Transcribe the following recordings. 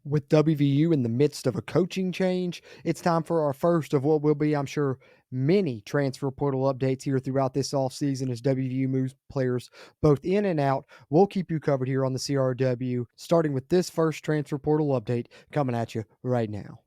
With WVU in the midst of a coaching change, it's time for our first of what will be, I'm sure, many transfer portal updates here throughout this offseason as WVU moves players both in and out. We'll keep you covered here on the CRW, starting with this first transfer portal update coming at you right now.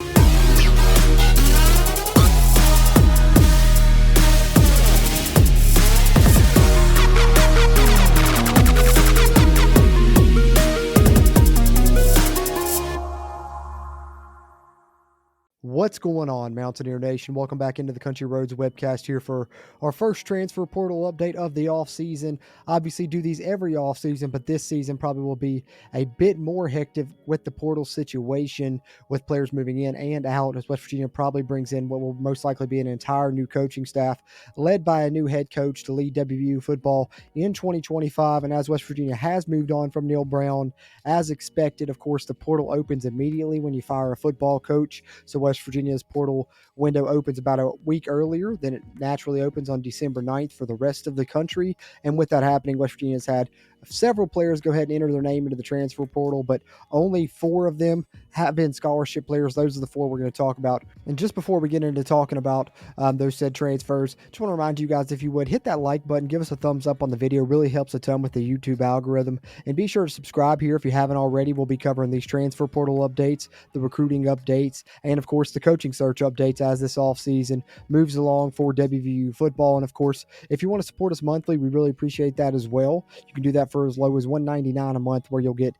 What's going on, Mountaineer Nation? Welcome back into the Country Roads webcast here for our first transfer portal update of the offseason. Obviously, do these every offseason, but this season probably will be a bit more hectic with the portal situation, with players moving in and out, as West Virginia probably brings in what will most likely be an entire new coaching staff, led by a new head coach to lead WVU football in 2025. And as West Virginia has moved on from Neal Brown, as expected, of course, the portal opens immediately when you fire a football coach. So West Virginia's portal window opens about a week earlier than it naturally opens on December 9th for the rest of the country. And with that happening, West Virginia's had several players go ahead and enter their name into the transfer portal, but only 4 of them have been scholarship players. Those are the 4 we're going to talk about. And just before we get into talking about those said transfers, just want to remind you guys, if you would, hit that like button, give us a thumbs up on the video. Really helps a ton with the YouTube algorithm. And be sure to subscribe here if you haven't already. We'll be covering these transfer portal updates, the recruiting updates, and of course the coaching search updates as this offseason moves along for WVU football. And of course, if you want to support us monthly, we really appreciate that as well. You can do that for as low as $1.99 a month, where you'll get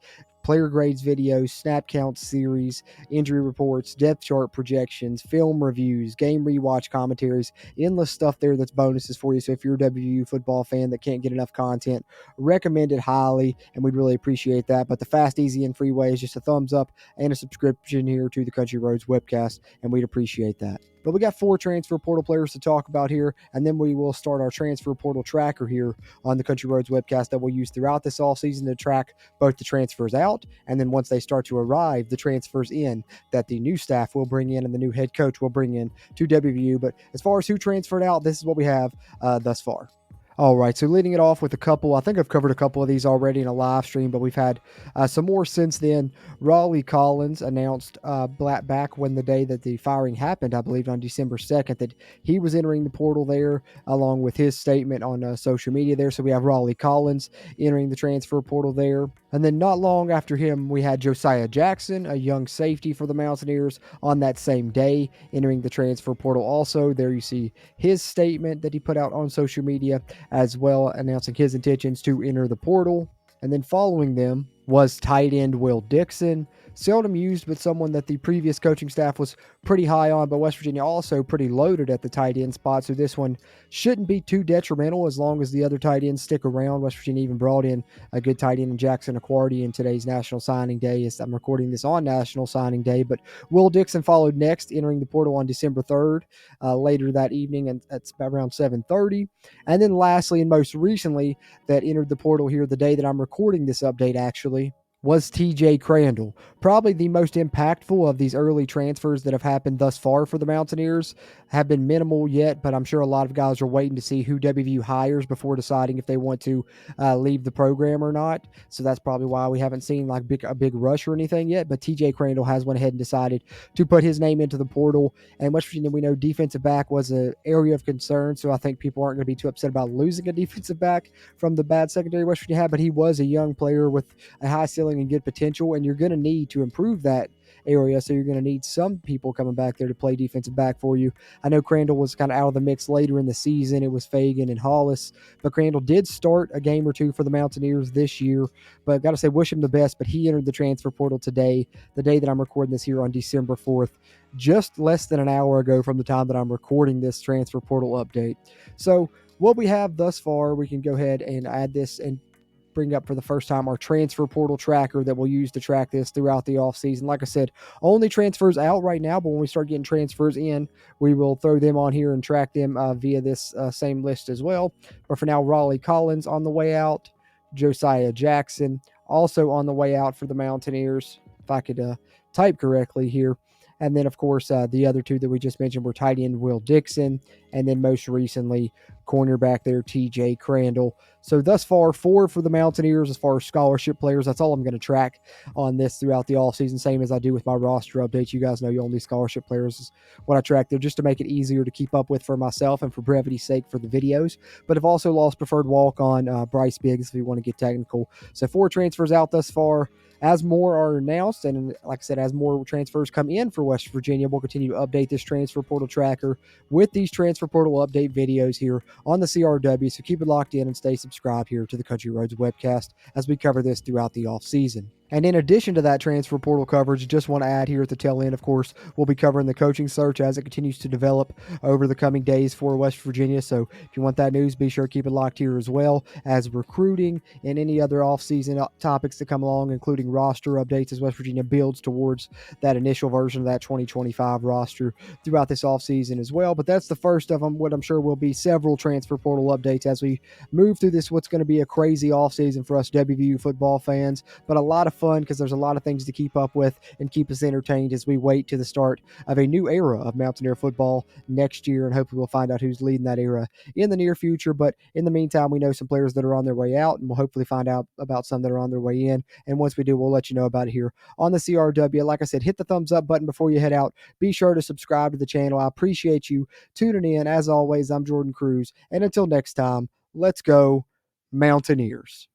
player grades videos, snap count series, injury reports, depth chart projections, film reviews, game rewatch commentaries, endless stuff there that's bonuses for you. So if you're a WVU football fan that can't get enough content, recommend it highly, and we'd really appreciate that. But the fast, easy, and free way is just a thumbs up and a subscription here to the Country Roads webcast, and we'd appreciate that. But we got 4 transfer portal players to talk about here, and then we will start our transfer portal tracker here on the Country Roads webcast that we'll use throughout this offseason to track both the transfers out, and then once they start to arrive, the transfers in that the new staff will bring in and the new head coach will bring in to WVU. But as far as who transferred out, this is what we have thus far. All right, so leading it off with a couple, I think I've covered a couple of these already in a live stream, but we've had some more since then. Raleigh Collins announced back when the day that the firing happened, I believe on December 2nd, that he was entering the portal there, along with his statement on social media there. So we have Raleigh Collins entering the transfer portal there. And then not long after him, we had Josiah Jackson, a young safety for the Mountaineers, on that same day, entering the transfer portal also. There you see his statement that he put out on social media, as well, announcing his intentions to enter the portal. And then following them was tight end Will Dixon, seldom used, but someone that the previous coaching staff was pretty high on, but West Virginia also pretty loaded at the tight end spot, so this one shouldn't be too detrimental as long as the other tight ends stick around. West Virginia even brought in a good tight end in Jackson Aquardi in today's National Signing Day, as I'm recording this on National Signing Day. But Will Dixon followed next, entering the portal on December 3rd, later that evening, and that's around 7:30. And then lastly, and most recently, that entered the portal here the day that I'm recording this update actually, was TJ Crandall. Probably the most impactful of these early transfers that have happened thus far for the Mountaineers. Have been minimal yet, but I'm sure a lot of guys are waiting to see who WVU hires before deciding if they want to leave the program or not. So that's probably why we haven't seen like a big rush or anything yet. But TJ Crandall has went ahead and decided to put his name into the portal. And West Virginia, we know defensive back was an area of concern, so I think people aren't going to be too upset about losing a defensive back from the bad secondary West Virginia had. But he was a young player with a high ceiling and good potential, and you're going to need to improve that area, so you're going to need some people coming back there to play defensive back for you. I know Crandall was kind of out of the mix later in the season. It was Fagan and Hollis, but Crandall did start a game or two for the Mountaineers this year. But I've got to say, wish him the best. But he entered the transfer portal today, the day that I'm recording this here on December 4th, just less than an hour ago from the time that I'm recording this transfer portal update. So what we have thus far, we can go ahead and add this and bring up for the first time our transfer portal tracker that we'll use to track this throughout the offseason. Like I said, only transfers out right now, but when we start getting transfers in, we will throw them on here and track them via this same list as well. But for now, Raleigh Collins on the way out, Josiah Jackson also on the way out for the Mountaineers, if I could type correctly here. And then, of course, the other two that we just mentioned were tight end Will Dixon, and then most recently, cornerback there, TJ Crandall. So thus far, 4 for the Mountaineers as far as scholarship players. That's all I'm going to track on this throughout the offseason, same as I do with my roster updates. You guys know you only scholarship players is what I track there, just to make it easier to keep up with for myself and for brevity's sake for the videos. But I've also lost preferred walk on Bryce Biggs, if you want to get technical. So 4 transfers out thus far. As more are announced, and like I said, as more transfers come in for West Virginia, we'll continue to update this transfer portal tracker with these transfer portal update videos here on the CRW. So keep it locked in and stay subscribed here to the Country Roads webcast as we cover this throughout the offseason. And in addition to that transfer portal coverage, just want to add here at the tail end, of course, we'll be covering the coaching search as it continues to develop over the coming days for West Virginia. So if you want that news, be sure to keep it locked here as well as recruiting and any other offseason topics to come along, including roster updates as West Virginia builds towards that initial version of that 2025 roster throughout this offseason as well. But that's the first of them, what I'm sure will be several transfer portal updates as we move through this, what's going to be a crazy offseason for us WVU football fans, but a lot of fun because there's a lot of things to keep up with and keep us entertained as we wait to the start of a new era of Mountaineer football next year, and hopefully we'll find out who's leading that era in the near future. But in the meantime, we know some players that are on their way out, and we'll hopefully find out about some that are on their way in. And once we do, we'll let you know about it here on the CRW. Like I said, hit the thumbs up button before you head out. Be sure to subscribe to the channel. I appreciate you tuning in. As always, I'm Jordan Cruz, and until next time, let's go Mountaineers.